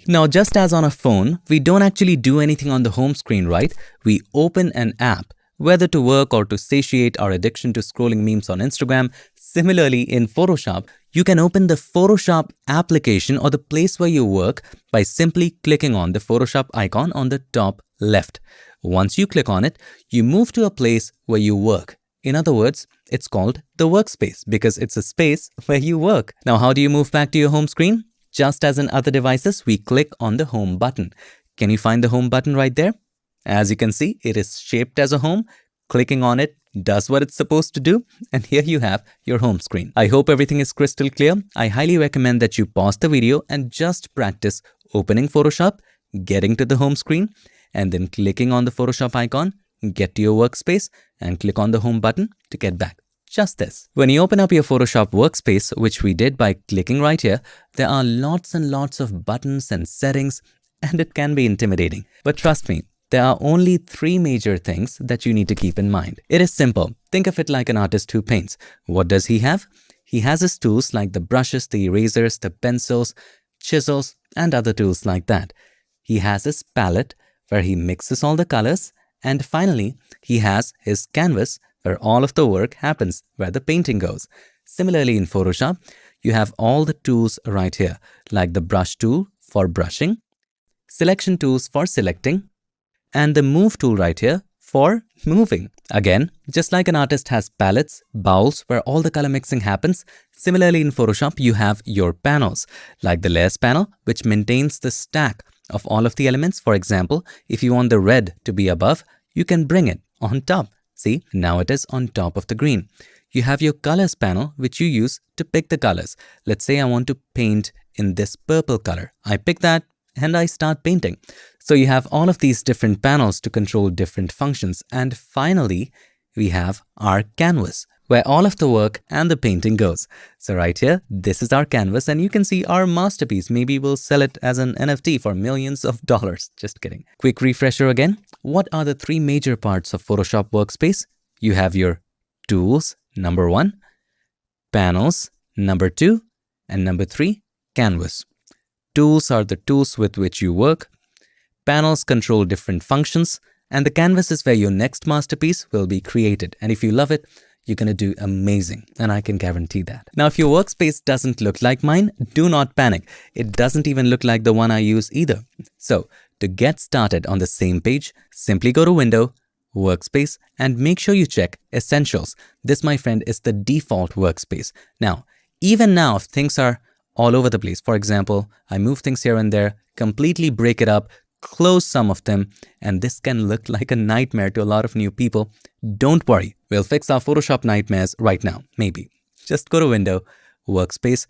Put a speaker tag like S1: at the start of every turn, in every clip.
S1: Now, just as on a phone, we don't actually do anything on the home screen, right? We open an app, whether to work or to satiate our addiction to scrolling memes on Instagram. Similarly, in Photoshop, you can open the Photoshop application or the place where you work by simply clicking on the Photoshop icon on the top left. Once you click on it, you move to a place where you work. In other words, it's called the workspace because it's a space where you work. Now, how do you move back to your home screen? Just as in other devices, we click on the home button. Can you find the home button right there? As you can see, it is shaped as a home. Clicking on it does what it's supposed to do. And here you have your home screen. I hope everything is crystal clear. I highly recommend that you pause the video and just practice opening Photoshop, getting to the home screen, and then clicking on the Photoshop icon, get to your workspace, and click on the home button to get back. Just this. When you open up your Photoshop workspace, which we did by clicking right here, there are lots and lots of buttons and settings, and it can be intimidating. But trust me, there are only 3 major things that you need to keep in mind. It is simple. Think of it like an artist who paints. What does he have? He has his tools like the brushes, the erasers, the pencils, chisels, and other tools like that. He has his palette where he mixes all the colors, and finally, he has his canvas where all of the work happens, where the painting goes. Similarly, in Photoshop, you have all the tools right here, like the brush tool for brushing, selection tools for selecting, and the move tool right here for moving. Again, just like an artist has palettes, bowls where all the color mixing happens, similarly in Photoshop, you have your panels, like the layers panel, which maintains the stack of all of the elements. For example, if you want the red to be above, you can bring it on top. See, now it is on top of the green. You have your colors panel, which you use to pick the colors. Let's say I want to paint in this purple color. I pick that and I start painting. So you have all of these different panels to control different functions. And finally, we have our canvas, where all of the work and the painting goes. So right here, this is our canvas, and you can see our masterpiece. Maybe we'll sell it as an NFT for millions of dollars. Just kidding. Quick refresher again. What are the 3 major parts of Photoshop workspace? You have your tools, number 1, panels, number 2, and number 3, canvas. Tools are the tools with which you work. Panels control different functions, and the canvas is where your next masterpiece will be created. And if you love it, you're going to do amazing, and I can guarantee that. Now, if your workspace doesn't look like mine, do not panic. It doesn't even look like the one I use either. So, to get started on the same page, simply go to Window, Workspace, and make sure you check Essentials. This, my friend, is the default workspace. Now, even now, if things are all over the place, for example, I move things here and there, completely break it up, close some of them, and this can look like a nightmare to a lot of new people. Don't worry, we'll fix our Photoshop nightmares right now, maybe. Just go to Window, Workspace.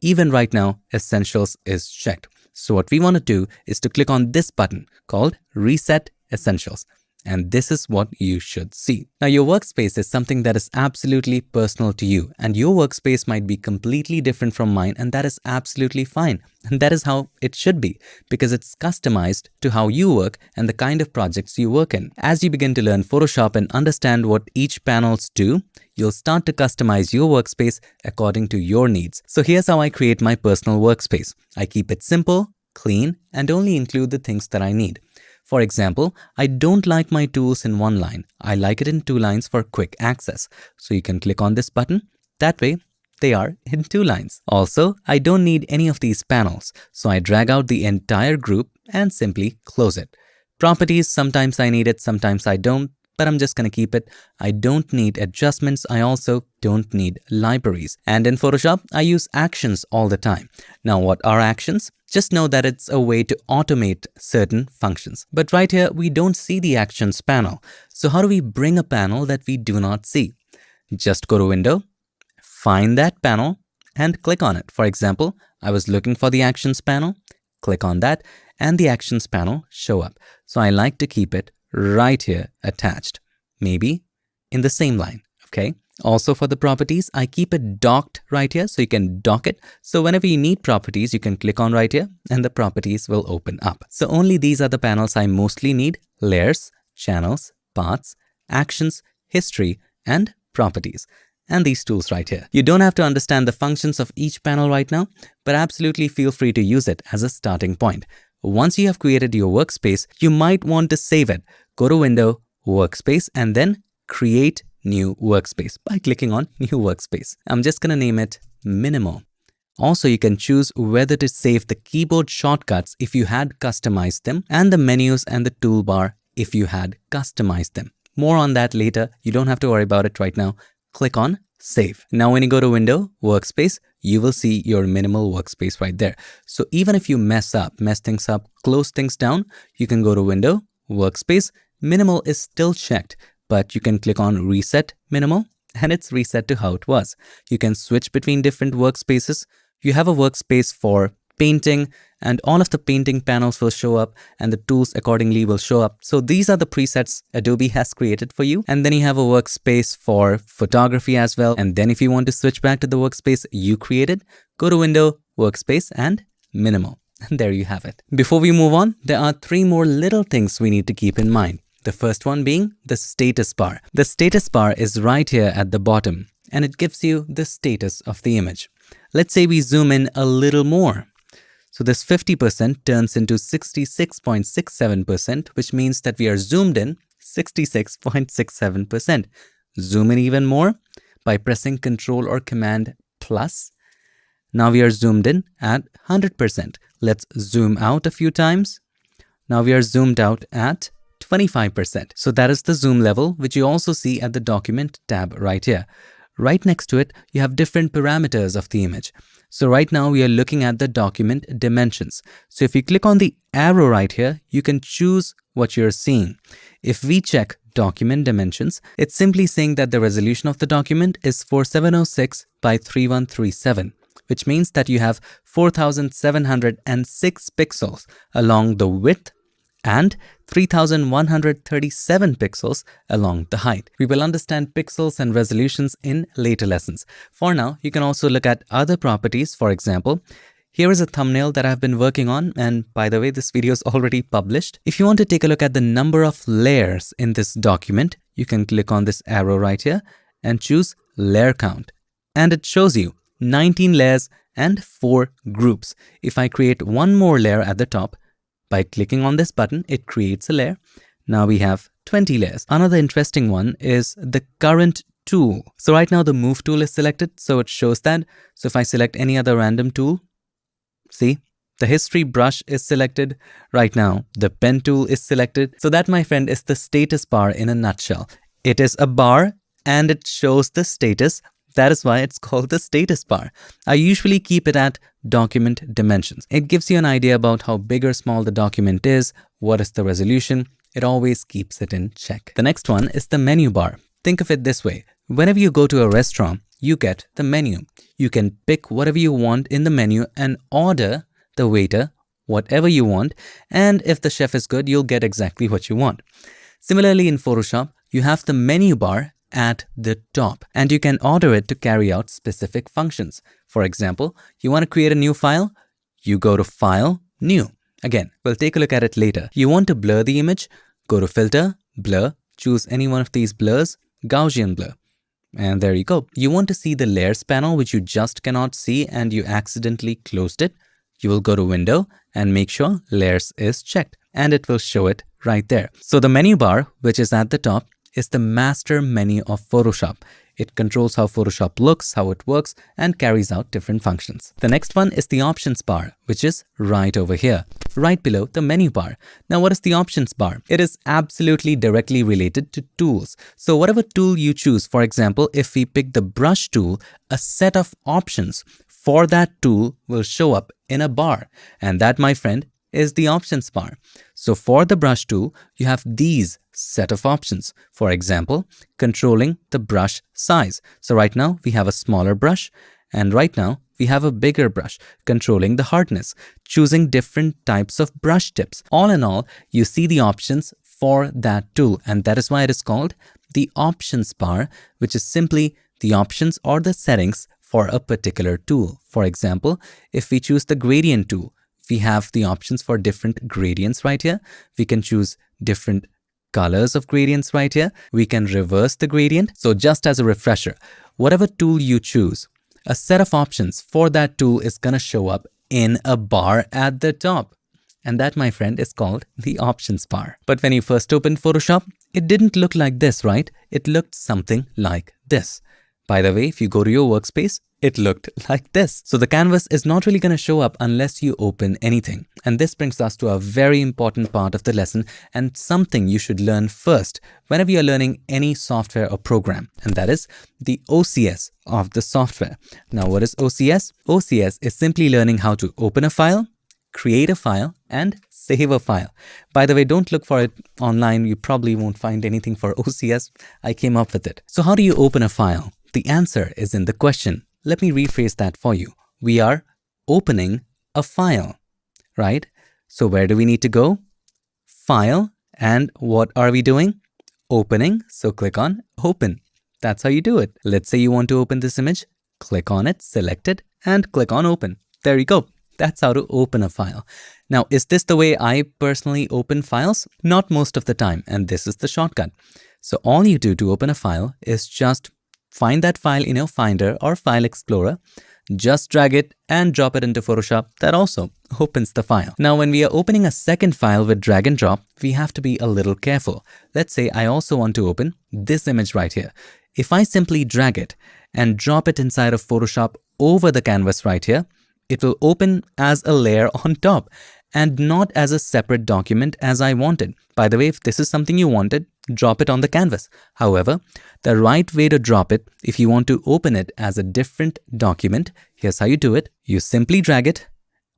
S1: Even right now, Essentials is checked. So what we want to do is to click on this button called Reset Essentials. And this is what you should see. Now, your workspace is something that is absolutely personal to you, and your workspace might be completely different from mine, and that is absolutely fine. And that is how it should be, because it's customized to how you work and the kind of projects you work in. As you begin to learn Photoshop and understand what each panels do, you'll start to customize your workspace according to your needs. So here's how I create my personal workspace. I keep it simple, clean, and only include the things that I need. For example, I don't like my tools in 1 line. I like it in 2 lines for quick access. So you can click on this button. That way, they are in 2 lines. Also, I don't need any of these panels. So I drag out the entire group and simply close it. Properties, sometimes I need it, sometimes I don't, but I'm just going to keep it. I don't need adjustments. I also don't need libraries. And in Photoshop, I use actions all the time. Now, what are actions? Just know that it's a way to automate certain functions. But right here, we don't see the actions panel. So how do we bring a panel that we do not see? Just go to Window, find that panel, and click on it. For example, I was looking for the actions panel, click on that, and the actions panel show up. So I like to keep it right here attached, maybe in the same line, okay? Also for the properties, I keep it docked right here, so you can dock it. So whenever you need properties, you can click on right here and the properties will open up. So only these are the panels I mostly need: layers, channels, paths, actions, history, and properties. and these tools right here. You don't have to understand the functions of each panel right now, but absolutely feel free to use it as a starting point. Once you have created your workspace, you might want to save it. Go to Window, Workspace, and then Create New Workspace by clicking on New Workspace. I'm just going to name it Minimal. Also, you can choose whether to save the keyboard shortcuts if you had customized them, and the menus and the toolbar if you had customized them. More on that later. You don't have to worry about it right now. Click on Save. Now, when you go to Window, Workspace, you will see your minimal workspace right there. So even if you mess things up, close things down, you can go to Window, Workspace. Minimal is still checked, but you can click on Reset Minimal and it's reset to how it was. You can switch between different workspaces. You have a workspace for painting and all of the painting panels will show up and the tools accordingly will show up. So these are the presets Adobe has created for you. And then you have a workspace for photography as well. And then if you want to switch back to the workspace you created, go to Window, Workspace and Minimal. And there you have it. Before we move on, there are 3 more little things we need to keep in mind. The first one being the status bar. The status bar is right here at the bottom and it gives you the status of the image. Let's say we zoom in a little more. So this 50% turns into 66.67%, which means that we are zoomed in 66.67%. Zoom in even more by pressing Ctrl or Command plus. Now we are zoomed in at 100%. Let's zoom out a few times. Now we are zoomed out at 25%. So that is the zoom level, which you also see at the Document tab right here. Right next to it, you have different parameters of the image. So right now we are looking at the document dimensions. So if you click on the arrow right here, you can choose what you're seeing. If we check document dimensions, it's simply saying that the resolution of the document is 4706 by 3137, which means that you have 4706 pixels along the width and 3137 pixels along the height. We will understand pixels and resolutions in later lessons. For now, you can also look at other properties. For example, here is a thumbnail that I've been working on, and by the way, this video is already published. If you want to take a look at the number of layers in this document, you can click on this arrow right here and choose layer count. And it shows you 19 layers and 4 groups. If I create one more layer at the top, by clicking on this button, it creates a layer. Now we have 20 layers. Another interesting one is the current tool. So right now the move tool is selected, so it shows that. So if I select any other random tool, see, the history brush is selected. Right now, the pen tool is selected. So that, my friend, is the status bar in a nutshell. It is a bar and it shows the status. That is why it's called the status bar. I usually keep it at document dimensions. It gives you an idea about how big or small the document is, what is the resolution. It always keeps it in check. The next one is the menu bar. Think of it this way. Whenever you go to a restaurant, you get the menu. You can pick whatever you want in the menu and order the waiter whatever you want. And if the chef is good, you'll get exactly what you want. Similarly, in Photoshop, you have the menu bar at the top and you can order it to carry out specific functions. For example, you want to create a new file, you go to File, New. Again, we'll take a look at it later. You want to blur the image, go to Filter, Blur, choose any one of these blurs, Gaussian blur. And there you go. You want to see the layers panel, which you just cannot see and you accidentally closed it. You will go to Window and make sure Layers is checked and it will show it right there. So the menu bar, which is at the top, is the master menu of Photoshop. It controls how Photoshop looks, how it works, and carries out different functions. The next one is the options bar, which is right over here, right below the menu bar. Now, what is the options bar? It is absolutely directly related to tools. So whatever tool you choose, for example, if we pick the brush tool, a set of options for that tool will show up in a bar. And that, my friend, is the options bar. So for the brush tool, you have these set of options. For example, controlling the brush size. So right now we have a smaller brush and right now we have a bigger brush, controlling the hardness, choosing different types of brush tips. All in all, you see the options for that tool, and that is why it is called the options bar, which is simply the options or the settings for a particular tool. For example, if we choose the gradient tool, we have the options for different gradients right here. We can choose different colors of gradients right here. We can reverse the gradient. So just as a refresher, whatever tool you choose, a set of options for that tool is going to show up in a bar at the top. And that, my friend, is called the options bar. But when you first opened Photoshop, it didn't look like this, right? It looked something like this. By the way, if you go to your workspace, it looked like this. So the canvas is not really going to show up unless you open anything. And this brings us to a very important part of the lesson and something you should learn first whenever you're learning any software or program. And that is the OCS of the software. Now, what is OCS? OCS is simply learning how to open a file, create a file, and save a file. By the way, don't look for it online. You probably won't find anything for OCS. I came up with it. So how do you open a file? The answer is in the question. Let me rephrase that for you. We are opening a file, right? So where do we need to go? File. And what are we doing? Opening. So click on open. That's how you do it. Let's say you want to open this image. Click on it, select it, and click on open. There you go. That's how to open a file. Now, is this the way I personally open files? Not most of the time, and this is the shortcut. So all you do to open a file is just find that file in your Finder or File Explorer, just drag it and drop it into Photoshop. That also opens the file. Now, when we are opening a second file with drag and drop, we have to be a little careful. Let's say I also want to open this image right here. If I simply drag it and drop it inside of Photoshop over the canvas right here, it will open as a layer on top and not as a separate document as I wanted. By the way, if this is something you wanted, drop it on the canvas. However, the right way to drop it, if you want to open it as a different document, here's how you do it. You simply drag it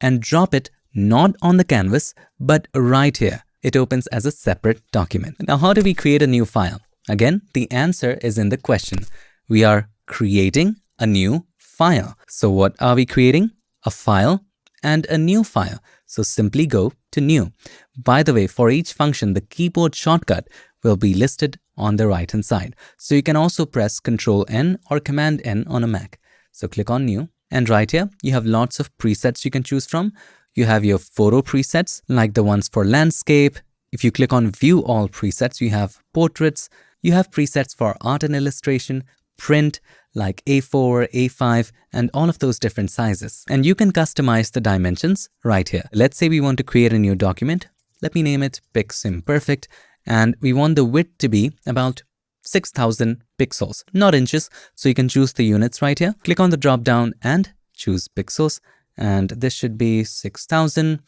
S1: and drop it not on the canvas, but right here. It opens as a separate document. Now, how do we create a new file? Again, the answer is in the question. We are creating a new file. So what are we creating? A file and a new file. So simply go to new. By the way, for each function, the keyboard shortcut will be listed on the right hand side. So you can also press Ctrl N or Command N on a Mac. So click on new, and right here you have lots of presets you can choose from. You have your photo presets like the ones for landscape. If you click on view all presets, you have portraits. You have presets for art and illustration, print like A4, A5, and all of those different sizes. And you can customize the dimensions right here. Let's say we want to create a new document. Let me name it Piximperfect, and we want the width to be about 6,000 pixels, not inches. So you can choose the units right here. Click on the drop down and choose pixels, and this should be 6,000.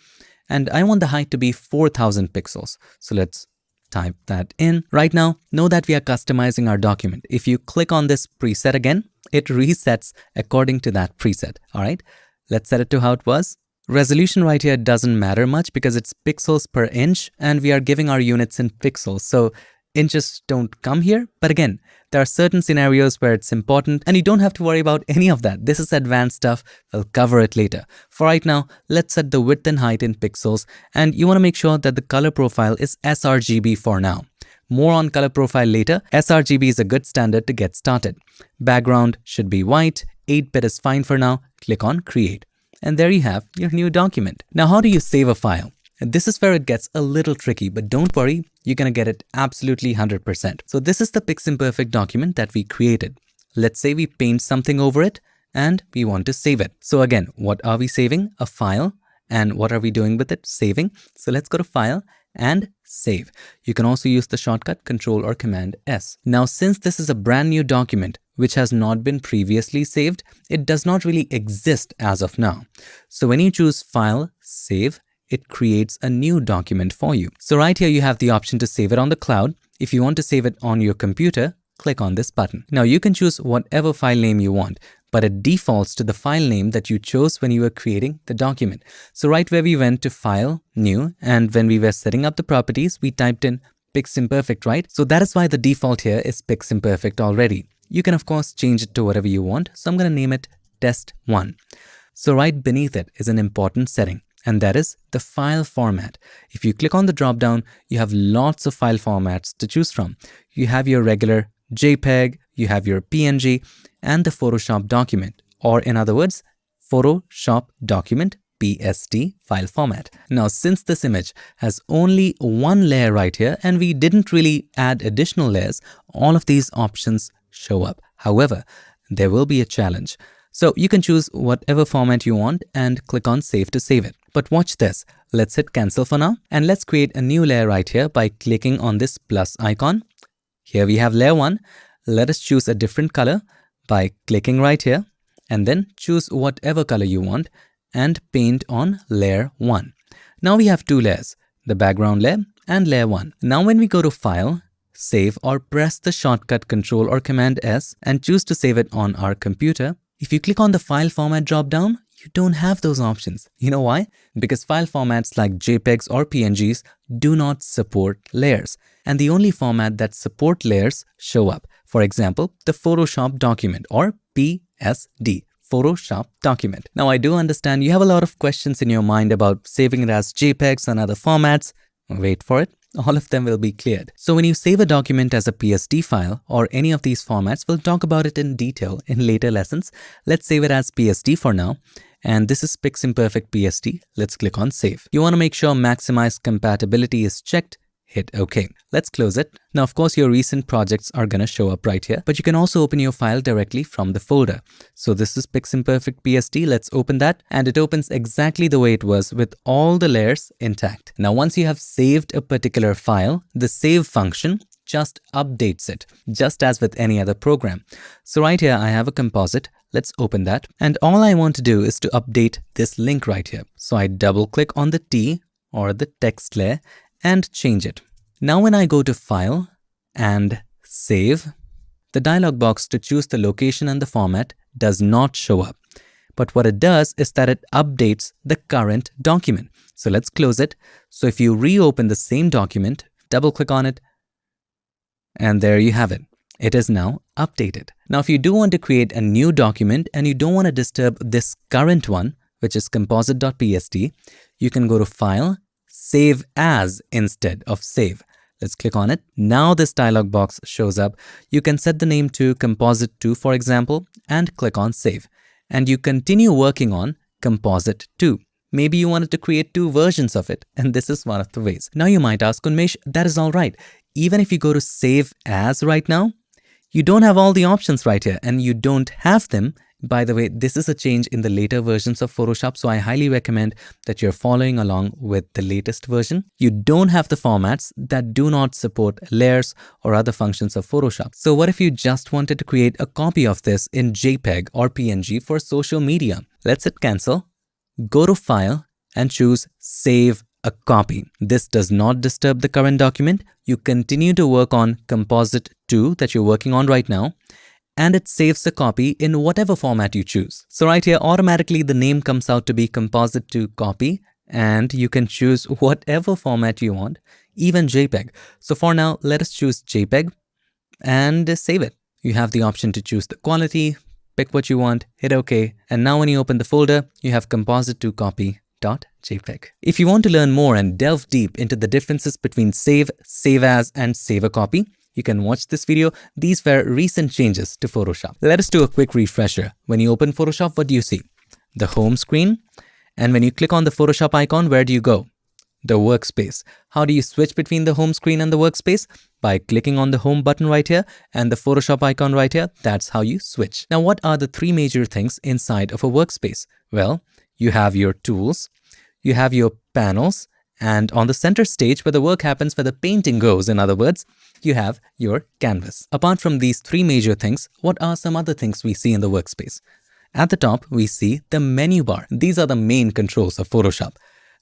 S1: And I want the height to be 4,000 pixels. So let's type that in. Right now, know that we are customizing our document. If you click on this preset again, it resets according to that preset. All right, let's set it to how it was. Resolution right here doesn't matter much because it's pixels per inch and we are giving our units in pixels. So inches don't come here. But again, there are certain scenarios where it's important and you don't have to worry about any of that. This is advanced stuff. We'll cover it later. For right now, let's set the width and height in pixels, and you want to make sure that the color profile is sRGB for now. More on color profile later. sRGB is a good standard to get started. Background should be white. 8-bit is fine for now. Click on create. And there you have your new document. Now, how do you save a file? This is where it gets a little tricky, but don't worry, you're going to get it absolutely 100%. So this is the Piximperfect document that we created. Let's say we paint something over it and we want to save it. So again, what are we saving? A file. And what are we doing with it? Saving. So let's go to File and Save. You can also use the shortcut Ctrl or Command S. Now, since this is a brand new document which has not been previously saved, it does not really exist as of now. So when you choose File, Save, it creates a new document for you. So right here, you have the option to save it on the cloud. If you want to save it on your computer, click on this button. Now you can choose whatever file name you want, but it defaults to the file name that you chose when you were creating the document. So right where we went to File, New, and when we were setting up the properties, we typed in Piximperfect, right? So that is why the default here is Piximperfect already. You can of course change it to whatever you want. So I'm going to name it Test1. So right beneath it is an important setting, and that is the file format. If you click on the drop down, you have lots of file formats to choose from. You have your regular JPEG, you have your PNG, and the Photoshop document, or in other words, Photoshop document PSD file format. Now, since this image has only one layer right here and we didn't really add additional layers, all of these options show up. However, there will be a challenge. So you can choose whatever format you want and click on save to save it. But watch this. Let's hit cancel for now and let's create a new layer right here by clicking on this plus icon. Here we have layer 1. Let us choose a different color by clicking right here and then choose whatever color you want and paint on layer 1. Now we have two layers, the background layer and layer 1. Now when we go to File, Save, or press the shortcut Ctrl or Command S and choose to save it on our computer, if you click on the file format drop-down, you don't have those options. You know why? Because file formats like JPEGs or PNGs do not support layers. And the only format that support layers show up. For example, the Photoshop document or PSD, Photoshop document. Now I do understand you have a lot of questions in your mind about saving it as JPEGs and other formats. Wait for it. All of them will be cleared. So when you save a document as a PSD file or any of these formats, we'll talk about it in detail in later lessons. Let's save it as PSD for now. And this is Piximperfect PSD. Let's click on save. You want to make sure maximize compatibility is checked. Hit OK. Let's close it. Now, of course, your recent projects are going to show up right here, but you can also open your file directly from the folder. So this is Piximperfect PSD. Let's open that. And it opens exactly the way it was with all the layers intact. Now, once you have saved a particular file, the save function just updates it, just as with any other program. So right here, I have a composite. Let's open that. And all I want to do is to update this link right here. So I double click on the T or the text layer and change it. Now when I go to File and Save, the dialog box to choose the location and the format does not show up. But what it does is that it updates the current document. So let's close it. So if you reopen the same document, double click on it, and there you have it. It is now updated. Now if you do want to create a new document and you don't want to disturb this current one, which is composite.psd, you can go to File, Save As instead of Save. Let's click on it. Now this dialog box shows up. You can set the name to Composite2, for example, and click on Save. And you continue working on Composite2. Maybe you wanted to create two versions of it, and this is one of the ways. Now you might ask, Unmesh, that is all right. Even if you go to Save As right now, you don't have all the options right here, and you don't have them. By the way, this is a change in the later versions of Photoshop, so I highly recommend that you're following along with the latest version. You don't have the formats that do not support layers or other functions of Photoshop. So what if you just wanted to create a copy of this in JPEG or PNG for social media? Let's hit cancel, go to File and choose Save a Copy. This does not disturb the current document. You continue to work on Composite2 that you're working on right now, and it saves the copy in whatever format you choose. So right here, automatically the name comes out to be Composite2 Copy, and you can choose whatever format you want, even JPEG. So for now, let us choose JPEG and save it. You have the option to choose the quality, pick what you want, hit OK. And now when you open the folder, you have Composite2 Copy.jpg. If you want to learn more and delve deep into the differences between save, save as, and save a copy, you can watch this video. These were recent changes to Photoshop. Let us do a quick refresher. When you open Photoshop, what do you see? The home screen. And when you click on the Photoshop icon, where do you go? The workspace. How do you switch between the home screen and the workspace? By clicking on the home button right here and the Photoshop icon right here. That's how you switch. Now, what are the three major things inside of a workspace? Well, you have your tools, you have your panels, and on the center stage where the work happens, where the painting goes, in other words, you have your canvas. Apart from these three major things, what are some other things we see in the workspace? At the top, we see the menu bar. These are the main controls of Photoshop.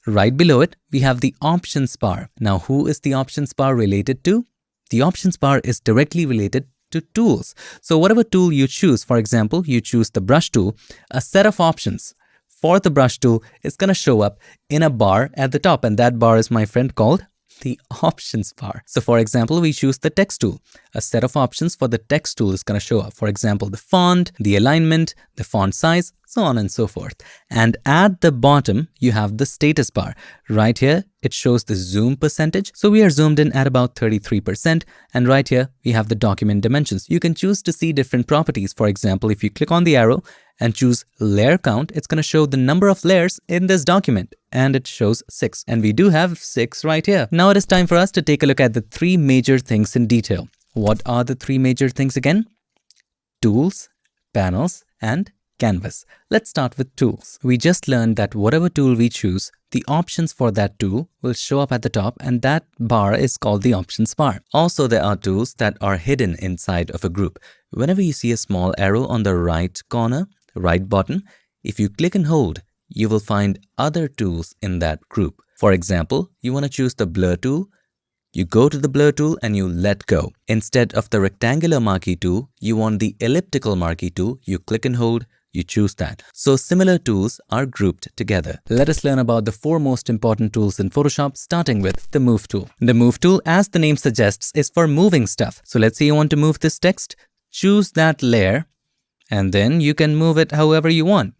S1: Right below it, we have the options bar. Now, who is the options bar related to? The options bar is directly related to tools. So whatever tool you choose, for example, you choose the brush tool, a set of options for the brush tool is going to show up in a bar at the top, and that bar is, my friend, called the options bar. So for example, we choose the text tool. A set of options for the text tool is going to show up. For example, the font, the alignment, the font size, so on and so forth. And at the bottom, you have the status bar. Right here, it shows the zoom percentage. So we are zoomed in at about 33%. And right here, we have the document dimensions. You can choose to see different properties. For example, if you click on the arrow and choose layer count, it's going to show the number of layers in this document, and it shows 6. And we do have 6 right here. Now it is time for us to take a look at the 3 major things in detail. What are the 3 major things again? Tools, panels, and canvas. Let's start with tools. We just learned that whatever tool we choose, the options for that tool will show up at the top, and that bar is called the options bar. Also, there are tools that are hidden inside of a group. Whenever you see a small arrow on the right corner, right button, if you click and hold, you will find other tools in that group. For example, you want to choose the blur tool. You go to the blur tool and you let go. Instead of the rectangular marquee tool, you want the elliptical marquee tool. You click and hold, you choose that. So similar tools are grouped together. Let us learn about the 4 most important tools in Photoshop, starting with the Move tool. The Move tool, as the name suggests, is for moving stuff. So let's say you want to move this text, choose that layer, and then you can move it however you want.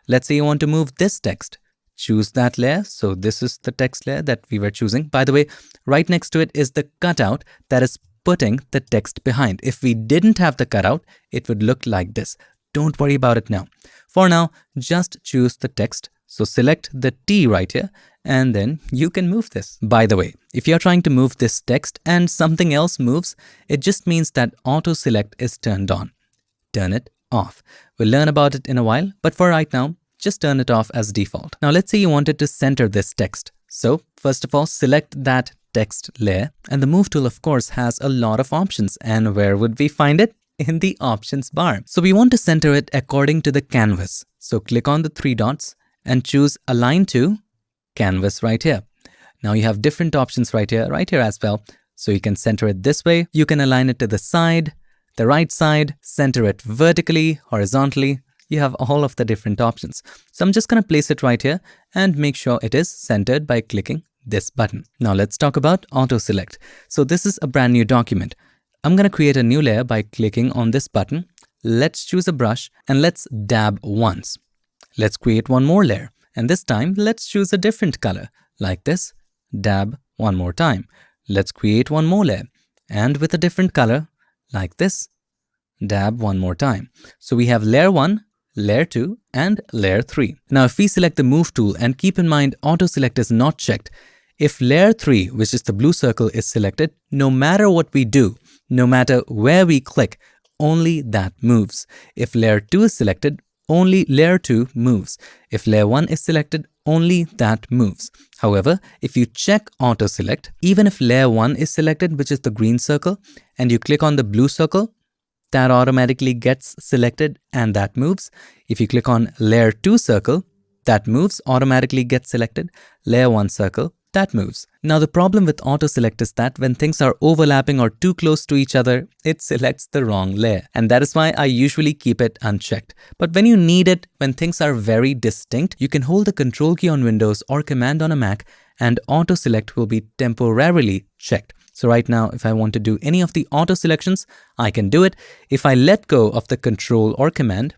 S1: Let's say you want to move this text. Choose that layer. So this is the text layer that we were choosing. By the way, right next to it is the cutout that is putting the text behind. If we didn't have the cutout, it would look like this. Don't worry about it now. For now, just choose the text. So select the T right here, and then you can move this. By the way, if you're trying to move this text and something else moves, it just means that auto select is turned on. Turn it off. We'll learn about it in a while, but for right now, just turn it off as default. Now let's say you wanted to center this text. So first of all, select that text layer, and the Move tool of course has a lot of options. And where would we find it? In the options bar. So we want to center it according to the canvas. So click on the 3 dots and choose Align to Canvas right here. Now you have different options right here as well. So you can center it this way. You can align it to the side, the right side, center it vertically, horizontally. You have all of the different options. So I'm just going to place it right here and make sure it is centered by clicking this button. Now let's talk about auto select. So this is a brand new document. I'm going to create a new layer by clicking on this button. Let's choose a brush and let's dab once. Let's create one more layer, and this time let's choose a different color like this. Dab one more time. Let's create one more layer, and with a different color like this. Dab one more time. So we have layer 1, layer 2, and layer 3. Now if we select the Move tool, and keep in mind auto select is not checked. If layer 3, which is the blue circle, is selected, no matter what we do, no matter where we click, only that moves. If layer 2 is selected, only layer 2 moves. If layer 1 is selected, only that moves. However, if you check auto select, even if layer 1 is selected, which is the green circle, and you click on the blue circle, that automatically gets selected and that moves. If you click on layer 2 circle, that moves, automatically gets selected. Layer 1 circle, that moves. Now the problem with auto select is that when things are overlapping or too close to each other, it selects the wrong layer. And that is why I usually keep it unchecked. But when you need it, when things are very distinct, you can hold the Control key on Windows or Command on a Mac, and auto select will be temporarily checked. So right now, if I want to do any of the auto selections, I can do it. If I let go of the Control or Command,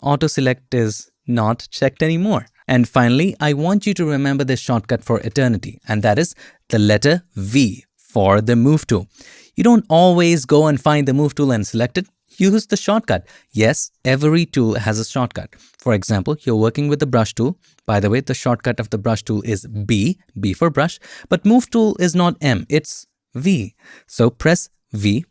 S1: auto select is not checked anymore. And finally, I want you to remember this shortcut for eternity, and that is the letter V for the Move tool. You don't always go and find the Move tool and select it. Use the shortcut. Yes, every tool has a shortcut. For example, you're working with the brush tool. By the way, the shortcut of the brush tool is B for brush, but Move tool is not M, it's V. So press V,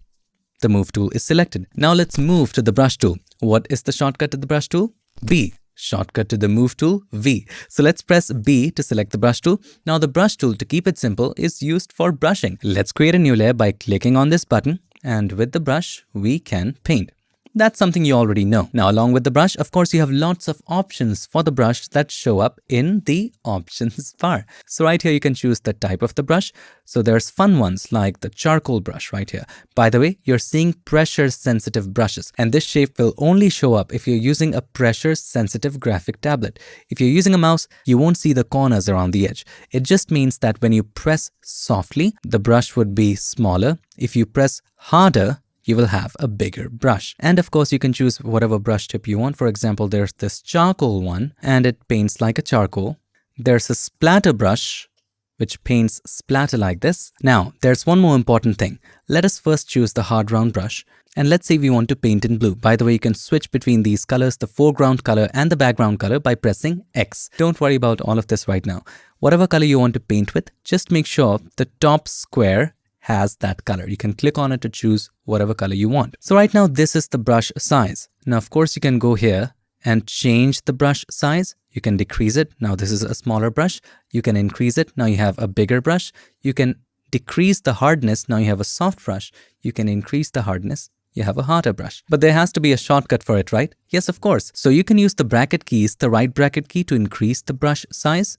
S1: the Move tool is selected. Now let's move to the brush tool. What is the shortcut to the brush tool? B. Shortcut to the Move tool, V. So let's press B to select the brush tool. Now the brush tool, to keep it simple, is used for brushing. Let's create a new layer by clicking on this button, and with the brush, we can paint. That's something you already know. Now, along with the brush, of course, you have lots of options for the brush that show up in the options bar. So right here, you can choose the type of the brush. So there's fun ones like the charcoal brush right here. By the way, you're seeing pressure sensitive brushes, and this shape will only show up if you're using a pressure sensitive graphic tablet. If you're using a mouse, you won't see the corners around the edge. It just means that when you press softly, the brush would be smaller. If you press harder, you will have a bigger brush. And of course, you can choose whatever brush tip you want. For example, there's this charcoal one, and it paints like a charcoal. There's a splatter brush, which paints splatter like this. Now, there's one more important thing. Let us first choose the hard round brush. And let's say we want to paint in blue. By the way, you can switch between these colors, the foreground color and the background color, by pressing X. Don't worry about all of this right now. Whatever color you want to paint with, just make sure the top square has that color. You can click on it to choose whatever color you want. So right now, this is the brush size. Now, of course, you can go here and change the brush size. You can decrease it. Now, this is a smaller brush. You can increase it. Now you have a bigger brush. You can decrease the hardness. Now you have a soft brush. You can increase the hardness. You have a harder brush. But there has to be a shortcut for it, right? Yes, of course. So you can use the bracket keys, the right bracket key to increase the brush size,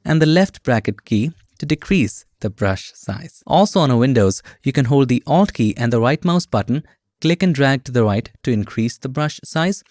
S1: and the left bracket key to decrease the brush size. Also on a Windows, you can hold the Alt key and the right mouse button, click and drag to the right to increase the brush size,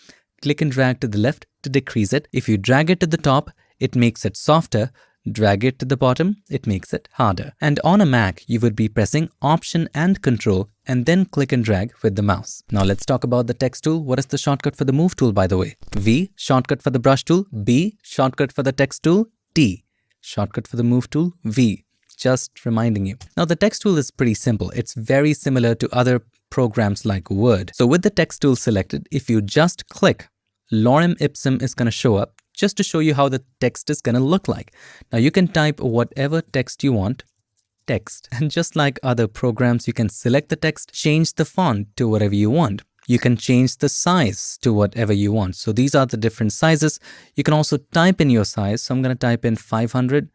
S1: click and drag to the left to decrease it. If you drag it to the top, it makes it softer. Drag it to the bottom, it makes it harder. And on a Mac, you would be pressing Option and Control and then click and drag with the mouse. Now let's talk about the text tool. What is the shortcut for the move tool, by the way? V, shortcut for the brush tool. B, shortcut for the text tool. T, shortcut for the move tool. V, just reminding you. Now the text tool is pretty simple. It's very similar to other programs like Word. So with the text tool selected, if you just click, lorem ipsum is going to show up, just to show you how the text is going to look like. Now you can type whatever text you want, text. And just like other programs, you can select the text, change the font to whatever you want. You can change the size to whatever you want. So these are the different sizes. You can also type in your size. So I'm going to type in 500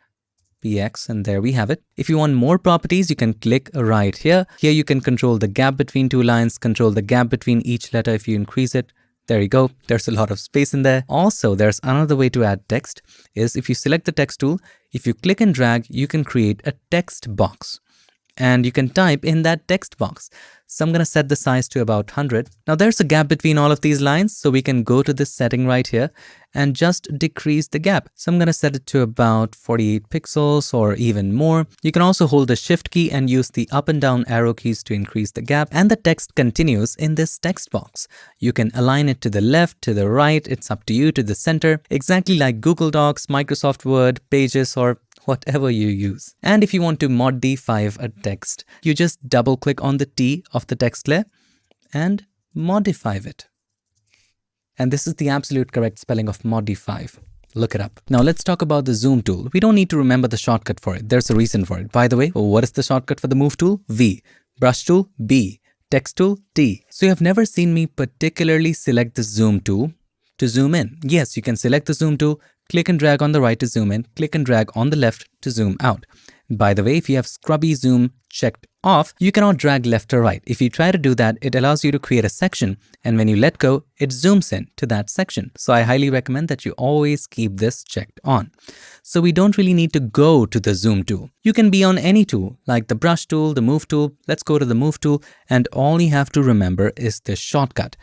S1: px and there we have it. If you want more properties, you can click right here. Here you can control the gap between two lines, control the gap between each letter if you increase it. There you go. There's a lot of space in there. Also, there's another way to add text is if you select the text tool, if you click and drag, you can create a text box and you can type in that text box. So I'm going to set the size to about 100. Now there's a gap between all of these lines. So we can go to this setting right here and just decrease the gap. So I'm going to set it to about 48 pixels or even more. You can also hold the Shift key and use the up and down arrow keys to increase the gap. And the text continues in this text box. You can align it to the left, to the right. It's up to you, to the center, exactly like Google Docs, Microsoft Word, Pages, or whatever you use. And if you want to modify a text, you just double click on the T of the text layer and modify it. And this is the absolute correct spelling of modify. Look it up. Now let's talk about the zoom tool. We don't need to remember the shortcut for it. There's a reason for it. By the way, what is the shortcut for the move tool? V. Brush tool? B. Text tool? T. So you have never seen me particularly select the zoom tool to zoom in. Yes, you can select the zoom tool, click and drag on the right to zoom in, click and drag on the left to zoom out. By the way, if you have scrubby zoom checked off, you cannot drag left or right. If you try to do that, it allows you to create a section, and when you let go, it zooms in to that section. So I highly recommend that you always keep this checked on. So we don't really need to go to the zoom tool. You can be on any tool, like the brush tool, the move tool. Let's go to the move tool, and all you have to remember is this shortcut.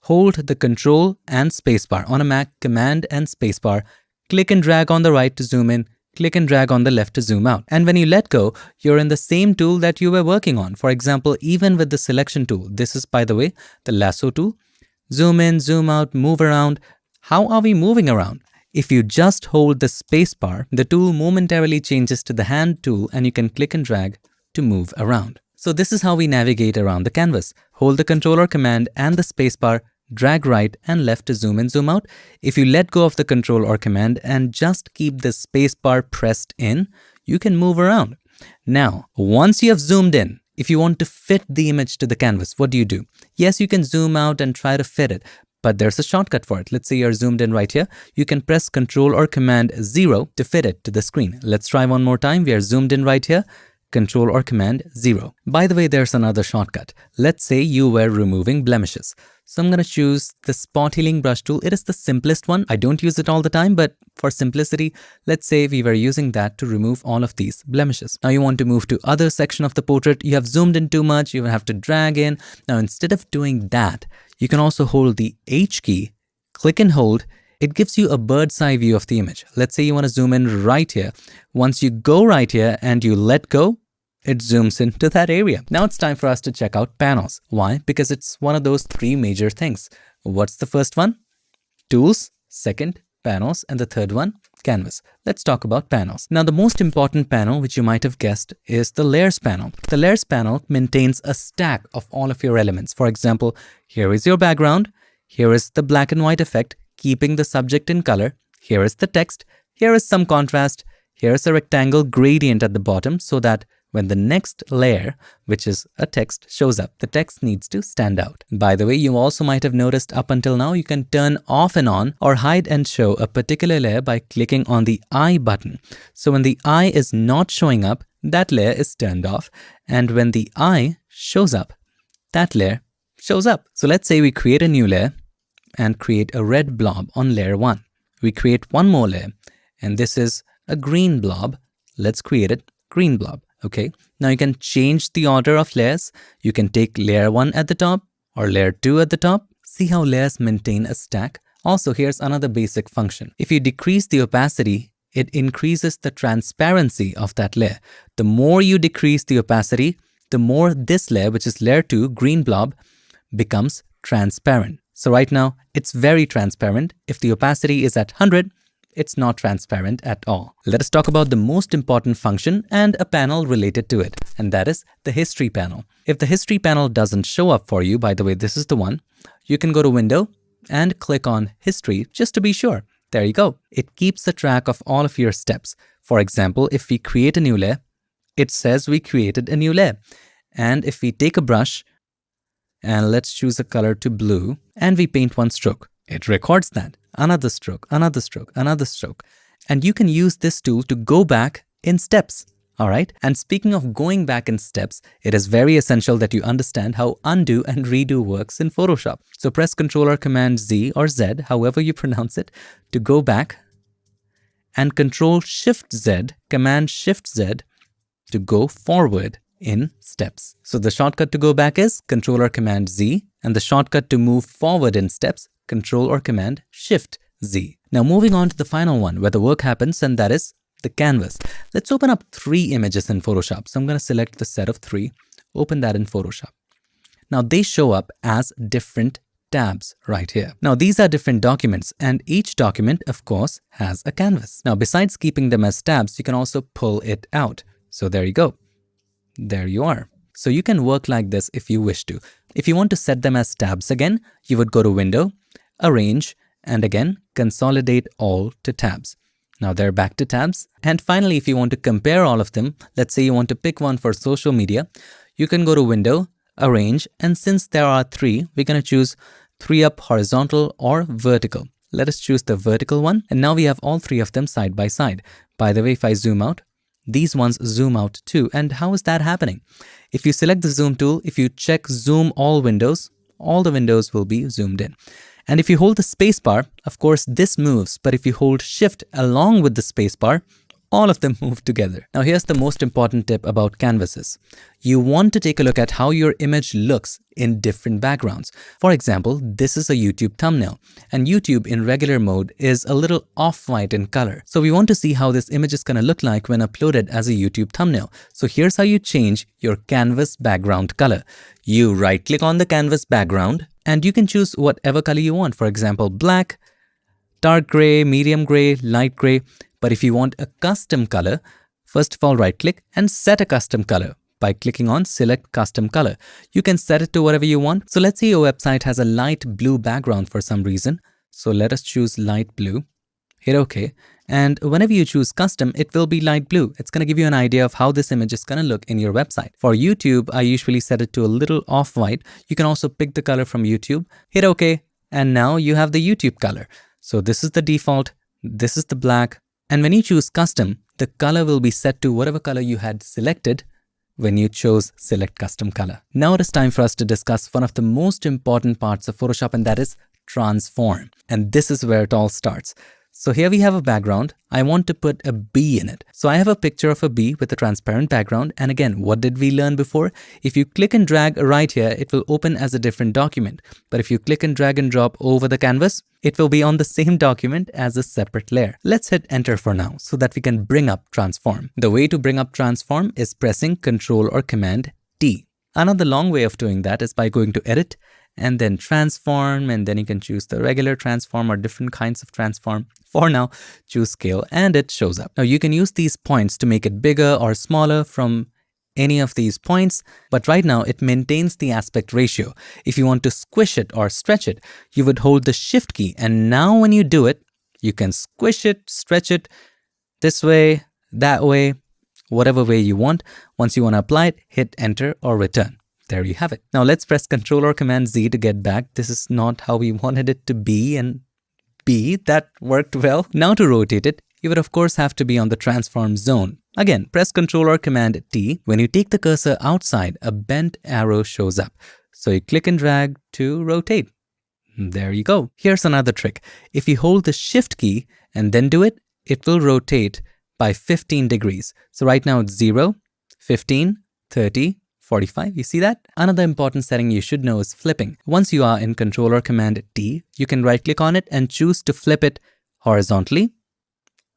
S1: Hold the Control and spacebar. On a Mac, Command and spacebar. Click and drag on the right to zoom in, click and drag on the left to zoom out. And when you let go, you're in the same tool that you were working on. For example, even with the selection tool, this is, by the way, the lasso tool. Zoom in, zoom out, move around. How are we moving around? If you just hold the spacebar, the tool momentarily changes to the hand tool and you can click and drag to move around. So this is how we navigate around the canvas. Hold the Control or Command and the spacebar, drag right and left to zoom in, zoom out. If you let go of the Control or Command and just keep the spacebar pressed in, you can move around. Now, once you have zoomed in, if you want to fit the image to the canvas, what do? Yes, you can zoom out and try to fit it, but there's a shortcut for it. Let's say you're zoomed in right here. You can press Control or Command 0 to fit it to the screen. Let's try one more time. We are zoomed in right here. Control or Command 0. By the way, there's another shortcut. Let's say you were removing blemishes. So I'm going to choose the spot healing brush tool. It is the simplest one. I don't use it all the time, but for simplicity, let's say we were using that to remove all of these blemishes. Now you want to move to other section of the portrait. You have zoomed in too much. You have to drag in. Now instead of doing that, you can also hold the H key, click and hold. It gives you a bird's eye view of the image. Let's say you want to zoom in right here. Once you go right here and you let go, it zooms into that area. Now it's time for us to check out panels. Why? Because it's one of those three major things. What's the first one? Tools. Second, panels. And the third one, canvas. Let's talk about panels. Now, the most important panel, which you might have guessed, is the layers panel. The layers panel maintains a stack of all of your elements. For example, here is your background. Here is the black and white effect, keeping the subject in color. Here is the text. Here is some contrast. Here is a rectangle gradient at the bottom so that when the next layer, which is a text, shows up, the text needs to stand out. By the way, you also might have noticed up until now, you can turn off and on or hide and show a particular layer by clicking on the eye button. So when the eye is not showing up, that layer is turned off. And when the eye shows up, that layer shows up. So let's say we create a new layer and create a red blob on layer 1. We create one more layer, and this is a green blob. Let's create it green blob. Okay, now you can change the order of layers. You can take layer 1 at the top or layer 2 at the top. See how layers maintain a stack? Also, here's another basic function. If you decrease the opacity, it increases the transparency of that layer. The more you decrease the opacity, the more this layer, which is layer 2, green blob, becomes transparent. So right now, it's very transparent. If the opacity is at 100, it's not transparent at all. Let us talk about the most important function and a panel related to it, and that is the history panel. If the history panel doesn't show up for you, by the way, this is the one, you can go to Window and click on History just to be sure. There you go. It keeps a track of all of your steps. For example, if we create a new layer, it says we created a new layer. And if we take a brush and let's choose a color to blue and we paint one stroke, it records that. Another stroke, another stroke, another stroke. And you can use this tool to go back in steps. All right. And speaking of going back in steps, it is very essential that you understand how undo and redo works in Photoshop. So press Ctrl or Command Z or Z, however you pronounce it, to go back, and Ctrl Shift Z, Command Shift Z to go forward in steps. So the shortcut to go back is Ctrl or Command Z, and the shortcut to move forward in steps, Ctrl or Command Shift Z. Now moving on to the final one where the work happens, and that is the canvas. Let's open up 3 images in Photoshop. So I'm going to select the set of 3, open that in Photoshop. Now they show up as different tabs right here. Now these are different documents, and each document of course has a canvas. Now besides keeping them as tabs, you can also pull it out. So there you go. There you are. So you can work like this if you wish to. If you want to set them as tabs again, you would go to Window, Arrange, and again, Consolidate All to Tabs. Now they're back to tabs. And finally, if you want to compare all of them, let's say you want to pick one for social media, you can go to Window, Arrange, and since there are 3, we're going to choose 3 up horizontal or vertical. Let us choose the vertical one. And now we have all 3 of them side by side. By the way, if I zoom out, these ones zoom out too. And how is that happening? If you select the zoom tool, if you check zoom all windows, all the windows will be zoomed in. And if you hold the spacebar, of course, this moves. But if you hold Shift along with the spacebar, all of them move together. Now here's the most important tip about canvases. You want to take a look at how your image looks in different backgrounds. For example, this is a YouTube thumbnail, and YouTube in regular mode is a little off-white in color. So we want to see how this image is going to look like when uploaded as a YouTube thumbnail. So here's how you change your canvas background color. You right-click on the canvas background, and you can choose whatever color you want. For example, black, dark gray, medium gray, light gray. But if you want a custom color, first of all, right-click and set a custom color by clicking on Select Custom Color. You can set it to whatever you want. So let's say your website has a light blue background for some reason. So let us choose light blue. Hit OK. And whenever you choose custom, it will be light blue. It's going to give you an idea of how this image is going to look in your website. For YouTube, I usually set it to a little off-white. You can also pick the color from YouTube. Hit OK. And now you have the YouTube color. So this is the default. This is the black. And when you choose custom, the color will be set to whatever color you had selected when you chose Select Custom Color. Now it is time for us to discuss one of the most important parts of Photoshop, and that is transform. And this is where it all starts. So here we have a background. I want to put a bee in it. So I have a picture of a bee with a transparent background. And again, what did we learn before? If you click and drag right here, it will open as a different document. But if you click and drag and drop over the canvas, it will be on the same document as a separate layer. Let's hit enter for now so that we can bring up transform. The way to bring up transform is pressing Ctrl or Command T. Another long way of doing that is by going to Edit and then Transform, and then you can choose the regular transform or different kinds of transform. For now, choose scale and it shows up. Now you can use these points to make it bigger or smaller from any of these points, but right now it maintains the aspect ratio. If you want to squish it or stretch it, you would hold the Shift key, and now when you do it, you can squish it, stretch it this way, that way, whatever way you want. Once you want to apply it, hit enter or return. There you have it. Now let's press Ctrl or Command Z to get back. This is not how we wanted it to be, and B, that worked well. Now to rotate it, you would of course have to be on the transform zone. Again, press Ctrl or Command T. When you take the cursor outside, a bent arrow shows up. So you click and drag to rotate. There you go. Here's another trick. If you hold the Shift key and then do it, it will rotate by 15 degrees. So right now it's 0, 15, 30, 45. You see that? Another important setting you should know is flipping. Once you are in Ctrl or Command T, you can right click on it and choose to flip it horizontally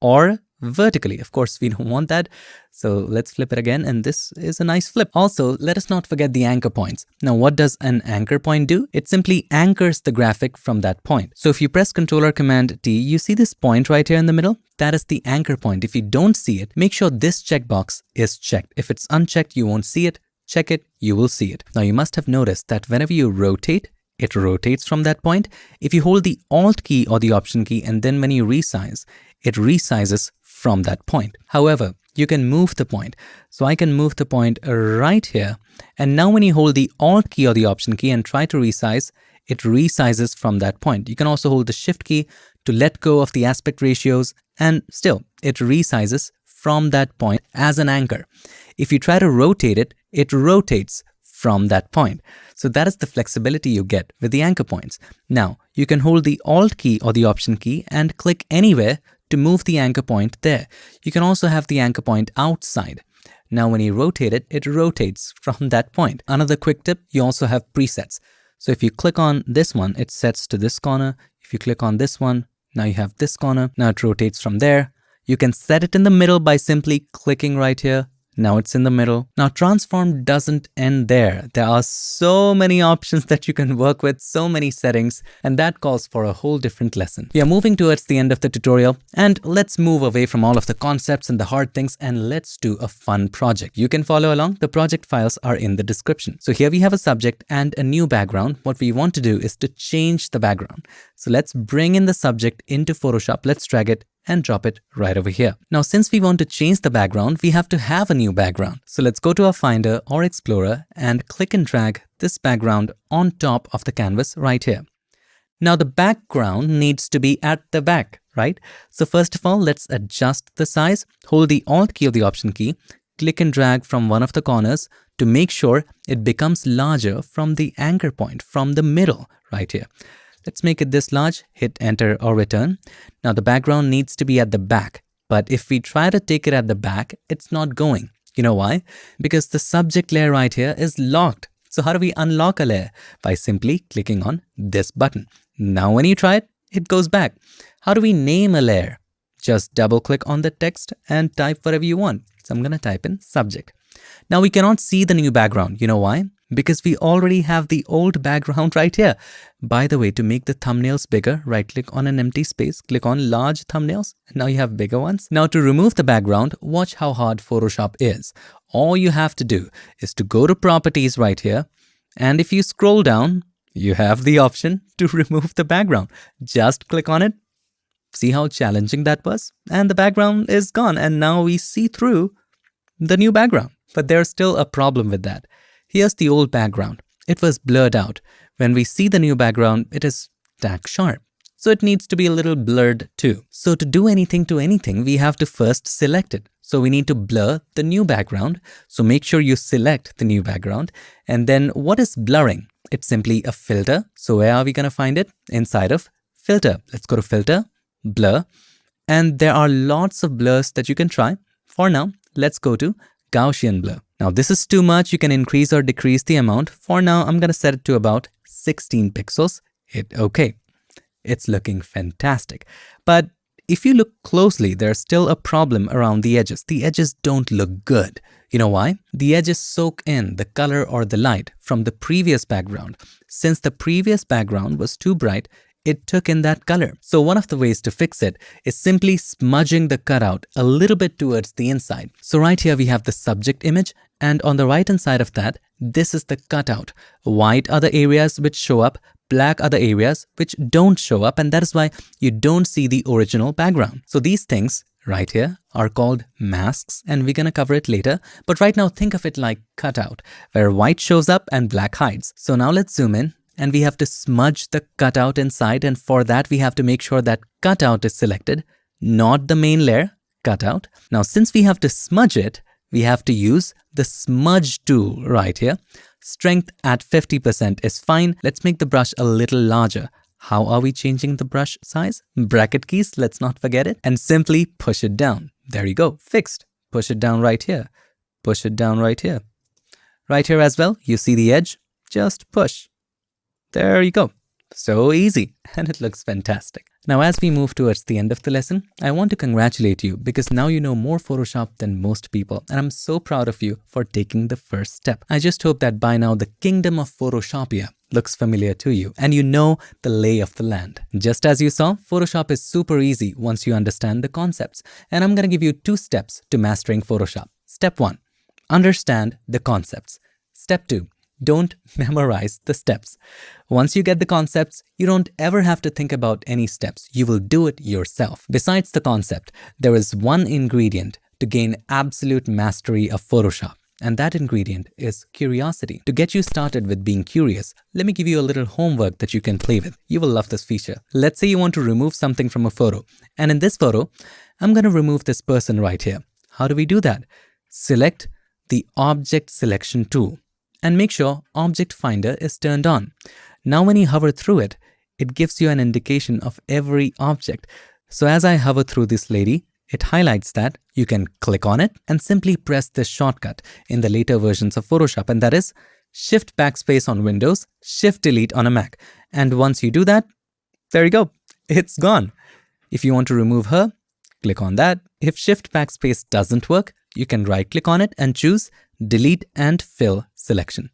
S1: or vertically. Of course, we don't want that. So let's flip it again, and this is a nice flip. Also, let us not forget the anchor points. Now, what does an anchor point do? It simply anchors the graphic from that point. So if you press Ctrl or Command T, you see this point right here in the middle? That is the anchor point. If you don't see it, make sure this checkbox is checked. If it's unchecked, you won't see it. Check it, you will see it. Now, you must have noticed that whenever you rotate, it rotates from that point. If you hold the Alt key or the Option key, and then when you resize, it resizes from that point. However, you can move the point. So I can move the point right here. And now when you hold the Alt key or the Option key and try to resize, it resizes from that point. You can also hold the Shift key to let go of the aspect ratios, and still it resizes from that point as an anchor. If you try to rotate it, it rotates from that point. So that is the flexibility you get with the anchor points. Now, you can hold the Alt key or the Option key and click anywhere to move the anchor point there. You can also have the anchor point outside. Now, when you rotate it, it rotates from that point. Another quick tip, you also have presets. So if you click on this one, it sets to this corner. If you click on this one, now you have this corner. Now it rotates from there. You can set it in the middle by simply clicking right here. Now it's in the middle. Now transform doesn't end there. There are so many options that you can work with, so many settings, and that calls for a whole different lesson. We are moving towards the end of the tutorial, and let's move away from all of the concepts and the hard things, and let's do a fun project. You can follow along. The project files are in the description. So here we have a subject and a new background. What we want to do is to change the background. So let's bring in the subject into Photoshop. Let's drag it and drop it right over here. Now, since we want to change the background, we have to have a new background. So let's go to our Finder or Explorer and click and drag this background on top of the canvas right here. Now, the background needs to be at the back, right? So first of all, let's adjust the size. Hold the Alt key or the Option key, click and drag from one of the corners to make sure it becomes larger from the anchor point, from the middle right here. Let's make it this large, hit enter or return. Now the background needs to be at the back, but if we try to take it at the back, it's not going. You know why? Because the subject layer right here is locked. So how do we unlock a layer? By simply clicking on this button. Now when you try it, it goes back. How do we name a layer? Just double click on the text and type whatever you want. So I'm going to type in subject. Now we cannot see the new background. You know why? Because we already have the old background right here. By the way, to make the thumbnails bigger, right click on an empty space, click on large thumbnails, and now you have bigger ones. Now to remove the background, watch how hard Photoshop is. All you have to do is to go to properties right here, and if you scroll down, you have the option to remove the background. Just click on it. See how challenging that was? And the background is gone, and now we see through the new background. But there's still a problem with that. Here's the old background. It was blurred out. When we see the new background, it is tack sharp. So it needs to be a little blurred too. So to do anything to anything, we have to first select it. So we need to blur the new background. So make sure you select the new background. And then what is blurring? It's simply a filter. So where are we going to find it? Inside of filter. Let's go to filter, blur. And there are lots of blurs that you can try. For now, let's go to Gaussian blur. Now this is too much. You can increase or decrease the amount. For now, I'm going to set it to about 16 pixels. Hit OK. It's looking fantastic. But if you look closely, there's still a problem around the edges. The edges don't look good. You know why? The edges soak in the color or the light from the previous background. Since the previous background was too bright, it took in that color. So one of the ways to fix it is simply smudging the cutout a little bit towards the inside. So right here we have the subject image, and on the right hand side of that, this is the cutout. White are the areas which show up, black are the areas which don't show up, and that is why you don't see the original background. So these things right here are called masks, and we're gonna cover it later. But right now, think of it like cutout, where white shows up and black hides. So now let's zoom in, and we have to smudge the cutout inside, and for that we have to make sure that cutout is selected, not the main layer, cutout. Now since we have to smudge it, we have to use the smudge tool right here. Strength at 50% is fine. Let's make the brush a little larger. How are we changing the brush size? Bracket keys, let's not forget it. And simply push it down. There you go, fixed. Push it down right here. Push it down right here. Right here as well, you see the edge? Just push. There you go. So easy, and it looks fantastic. Now, as we move towards the end of the lesson, I want to congratulate you because now you know more Photoshop than most people, and I'm so proud of you for taking the first step. I just hope that by now the kingdom of Photoshopia looks familiar to you and you know the lay of the land. Just as you saw, Photoshop is super easy once you understand the concepts, and I'm going to give you 2 steps to mastering Photoshop. Step 1, understand the concepts. Step 2, don't memorize the steps. Once you get the concepts, you don't ever have to think about any steps. You will do it yourself. Besides the concept, there is one ingredient to gain absolute mastery of Photoshop, and that ingredient is curiosity. To get you started with being curious, let me give you a little homework that you can play with. You will love this feature. Let's say you want to remove something from a photo, and in this photo, I'm going to remove this person right here. How do we do that? Select the Object Selection tool, and make sure Object Finder is turned on. Now when you hover through it, it gives you an indication of every object. So as I hover through this lady, it highlights that. You can click on it and simply press this shortcut in the later versions of Photoshop, and that is Shift Backspace on Windows, Shift Delete on a Mac. And once you do that, there you go, it's gone. If you want to remove her, click on that. If Shift Backspace doesn't work, you can right click on it and choose Delete and Fill Selection.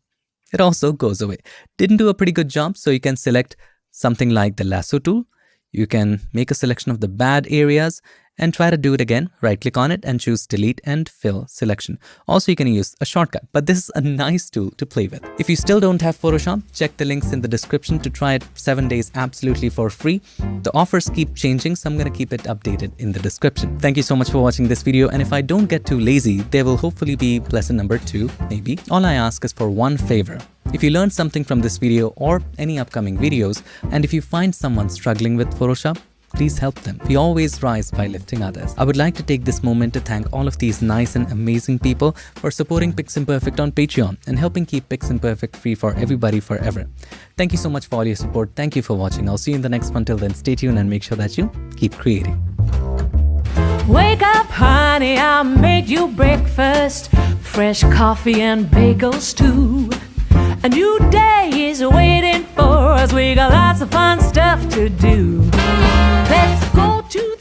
S1: It also goes away. Didn't do a pretty good job, so you can select something like the lasso tool. You can make a selection of the bad areas and try to do it again. Right click on it and choose Delete and Fill Selection. Also, you can use a shortcut, but this is a nice tool to play with. If you still don't have Photoshop, check the links in the description to try it 7 days absolutely for free. The offers keep changing, so I'm going to keep it updated in the description. Thank you so much for watching this video, and if I don't get too lazy, there will hopefully be lesson number 2, maybe. All I ask is for one favor. If you learned something from this video or any upcoming videos, and if you find someone struggling with Photoshop, please help them. We always rise by lifting others. I would like to take this moment to thank all of these nice and amazing people for supporting Piximperfect on Patreon and helping keep Piximperfect free for everybody forever. Thank you so much for all your support. Thank you for watching. I'll see you in the next one. Till then, stay tuned and make sure that you keep creating.
S2: Wake up, honey, I made you breakfast. Fresh coffee and bagels too. A new day is waiting for us. We got lots of fun stuff to do. Let's go to